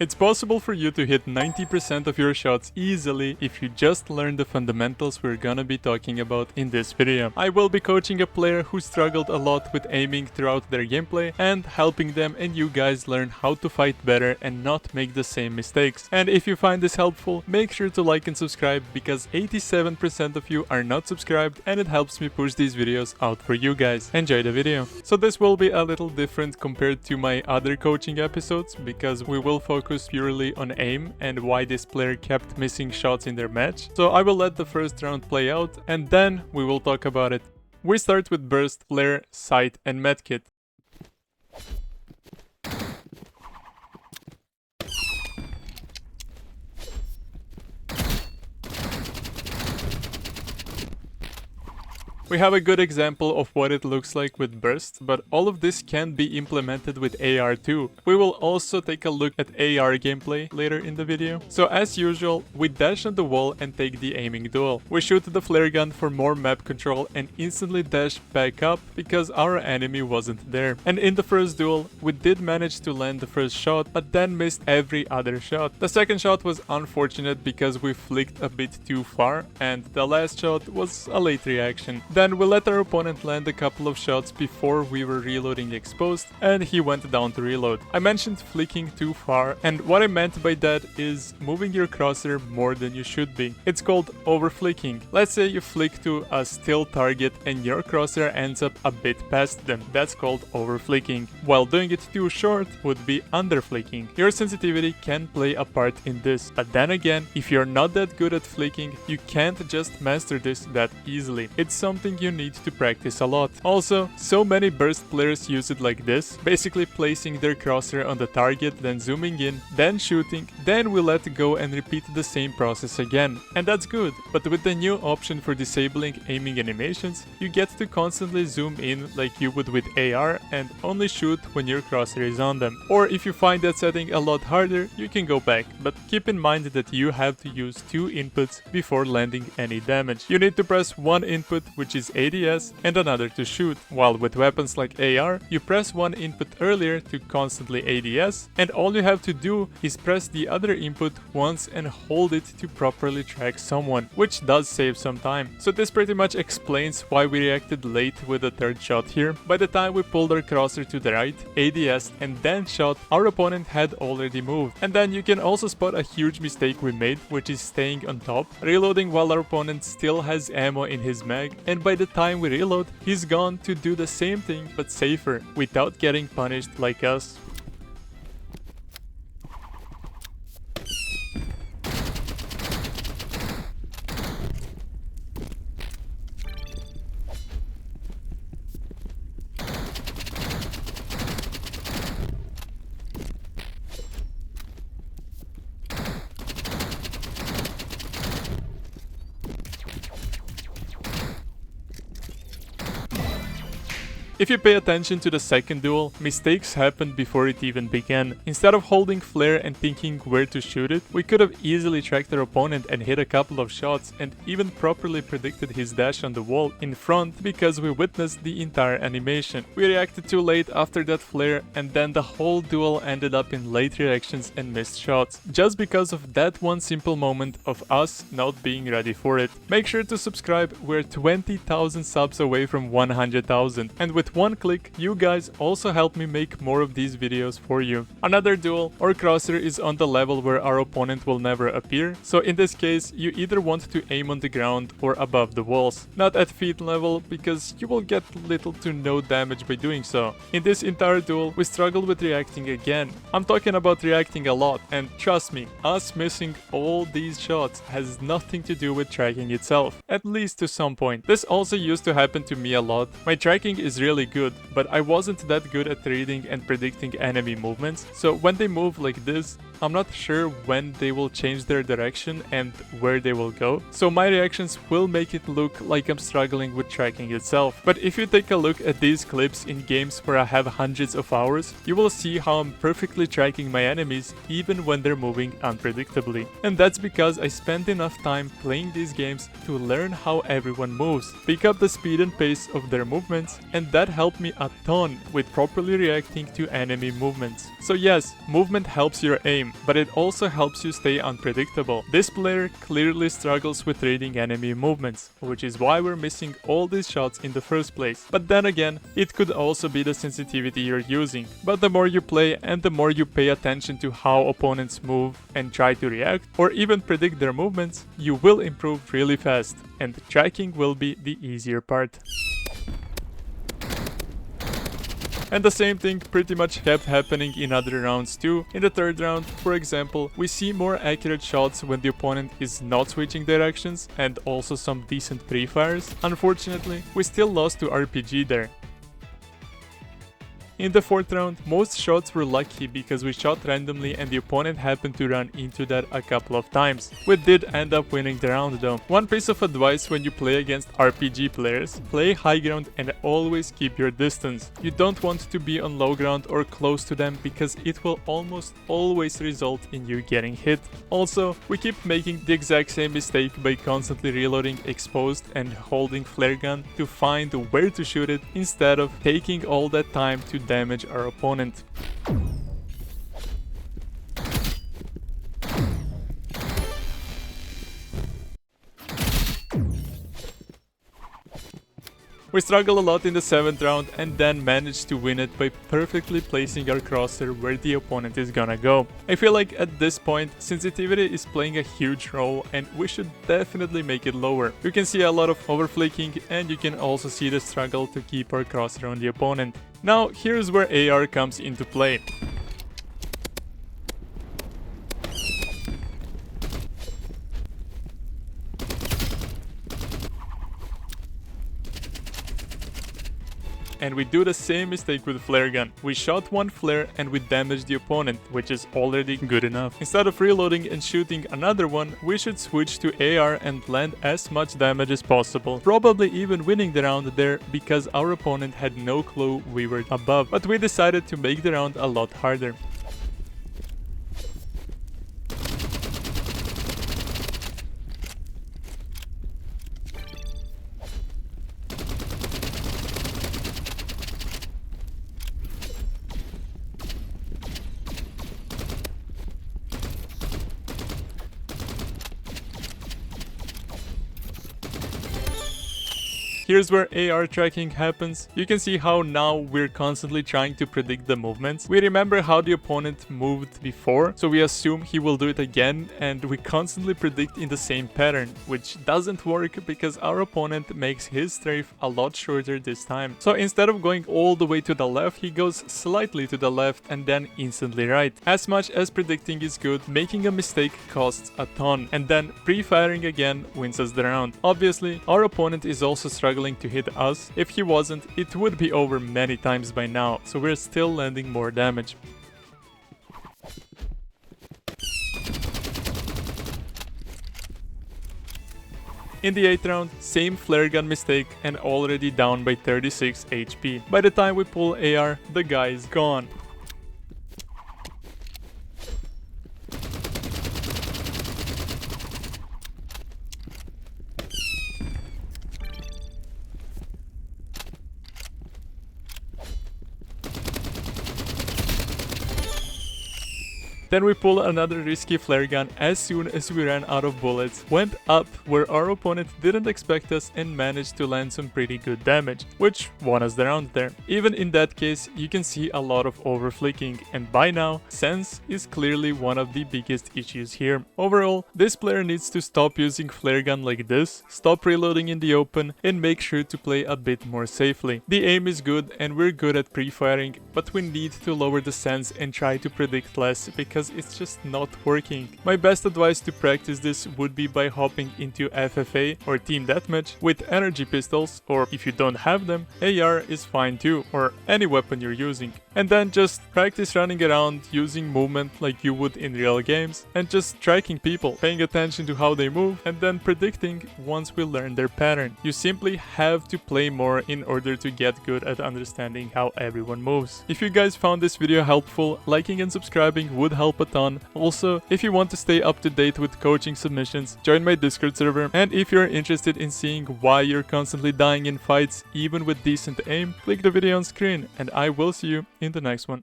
It's possible for you to hit 90% of your shots easily if you just learn the fundamentals we're gonna be talking about in this video. I will be coaching a player who struggled a lot with aiming throughout their gameplay and helping them and you guys learn how to fight better and not make the same mistakes. And if you find this helpful, make sure to like and subscribe because 87% of you are not subscribed and it helps me push these videos out for you guys. Enjoy the video. So this will be a little different compared to my other coaching episodes because we will focus purely on aim and why this player kept missing shots in their match. So I will let the first round play out and then we will talk about it. We start with burst, flare, sight and medkit. We have a good example of what it looks like with burst, but all of this can be implemented with AR too. We will also take a look at AR gameplay later in the video. So as usual, we dash on the wall and take the aiming duel. We shoot the flare gun for more map control and instantly dash back up because our enemy wasn't there. And in the first duel, we did manage to land the first shot, but then missed every other shot. The second shot was unfortunate because we flicked a bit too far, and the last shot was a late reaction. Then we let our opponent land a couple of shots before we were reloading exposed and he went down to reload. I mentioned flicking too far, and what I meant by that is moving your crosshair more than you should be. It's called over flicking. Let's say you flick to a still target and your crosshair ends up a bit past them. That's called over flicking. While doing it too short would be under flicking. Your sensitivity can play a part in this, but then again, if you're not that good at flicking, you can't just master this that easily. It's something you need to practice a lot. Also, so many burst players use it like this, basically placing their crosshair on the target, then zooming in, then shooting, then we let go and repeat the same process again. And that's good, but with the new option for disabling aiming animations, you get to constantly zoom in like you would with AR and only shoot when your crosshair is on them. Or if you find that setting a lot harder, you can go back, but keep in mind that you have to use two inputs before landing any damage. You need to press one input, which is ADS, and another to shoot, while with weapons like AR, you press one input earlier to constantly ADS, and all you have to do is press the other input once and hold it to properly track someone, which does save some time. So this pretty much explains why we reacted late with the third shot here. By the time we pulled our crosshair to the right, ADS, and then shot, our opponent had already moved. And then you can also spot a huge mistake we made, which is staying on top, reloading while our opponent still has ammo in his mag, and by the time we reload, he's gone to do the same thing but safer, without getting punished like us. If you pay attention to the second duel, mistakes happened before it even began. Instead of holding flare and thinking where to shoot it, we could have easily tracked our opponent and hit a couple of shots and even properly predicted his dash on the wall in front because we witnessed the entire animation. We reacted too late after that flare and then the whole duel ended up in late reactions and missed shots, just because of that one simple moment of us not being ready for it. Make sure to subscribe, we're 20,000 subs away from 100,000, and with one click, you guys also help me make more of these videos for you. Another duel, our crosshair is on the level where our opponent will never appear, so in this case, you either want to aim on the ground or above the walls, not at feet level because you will get little to no damage by doing so. In this entire duel, we struggled with reacting again. I'm talking about reacting a lot, and trust me, us missing all these shots has nothing to do with tracking itself, at least to some point. This also used to happen to me a lot. My tracking is really good, but I wasn't that good at reading and predicting enemy movements, so when they move like this, I'm not sure when they will change their direction and where they will go, so my reactions will make it look like I'm struggling with tracking itself. But if you take a look at these clips in games where I have hundreds of hours, you will see how I'm perfectly tracking my enemies even when they're moving unpredictably. And that's because I spent enough time playing these games to learn how everyone moves, pick up the speed and pace of their movements, and that helped me a ton with properly reacting to enemy movements. So yes, movement helps your aim, game, but it also helps you stay unpredictable. This player clearly struggles with reading enemy movements, which is why we're missing all these shots in the first place. But then again, it could also be the sensitivity you're using. But the more you play and the more you pay attention to how opponents move and try to react, or even predict their movements, you will improve really fast, and tracking will be the easier part. And the same thing pretty much kept happening in other rounds too. In the third round, for example, we see more accurate shots when the opponent is not switching directions, and also some decent pre-fires. Unfortunately, we still lost to RPG there. In the fourth round, most shots were lucky because we shot randomly and the opponent happened to run into that a couple of times. We did end up winning the round though. One piece of advice when you play against RPG players: play high ground and always keep your distance. You don't want to be on low ground or close to them because it will almost always result in you getting hit. Also, we keep making the exact same mistake by constantly reloading exposed and holding flare gun to find where to shoot it instead of taking all that time to damage our opponent. We struggle a lot in the 7th round and then manage to win it by perfectly placing our crosshair where the opponent is gonna go. I feel like at this point, sensitivity is playing a huge role and we should definitely make it lower. You can see a lot of overflicking and you can also see the struggle to keep our crosshair on the opponent. Now here's where AR comes into play. And we do the same mistake with flare gun. We shot one flare and we damaged the opponent, which is already good enough. Instead of reloading and shooting another one, we should switch to AR and land as much damage as possible. Probably even winning the round there because our opponent had no clue we were above. But we decided to make the round a lot harder. Here's where AR tracking happens. You can see how now we're constantly trying to predict the movements. We remember how the opponent moved before, so we assume he will do it again, and we constantly predict in the same pattern, which doesn't work because our opponent makes his strafe a lot shorter this time. So instead of going all the way to the left, he goes slightly to the left and then instantly right. As much as predicting is good, making a mistake costs a ton, and then pre-firing again wins us the round. Obviously, our opponent is also struggling to hit us. If he wasn't, it would be over many times by now, so we're still landing more damage. In the 8th round, same flare gun mistake and already down by 36 HP. By the time we pull AR, the guy's gone. Then we pull another risky flare gun as soon as we ran out of bullets, went up where our opponent didn't expect us and managed to land some pretty good damage, which won us the round there. Even in that case, you can see a lot of overflicking, and by now, sense is clearly one of the biggest issues here. Overall, this player needs to stop using flare gun like this, stop reloading in the open, and make sure to play a bit more safely. The aim is good and we're good at pre-firing, but we need to lower the sense and try to predict less because it's just not working. My best advice to practice this would be by hopping into FFA or Team Deathmatch with energy pistols, or if you don't have them, AR is fine too, or any weapon you're using. And then just practice running around using movement like you would in real games, and just tracking people, paying attention to how they move, and then predicting once we learn their pattern. You simply have to play more in order to get good at understanding how everyone moves. If you guys found this video helpful, liking and subscribing would help a ton. Also, if you want to stay up to date with coaching submissions, join my Discord server, and if you're interested in seeing why you're constantly dying in fights even with decent aim, click the video on screen, and I will see you in the next one.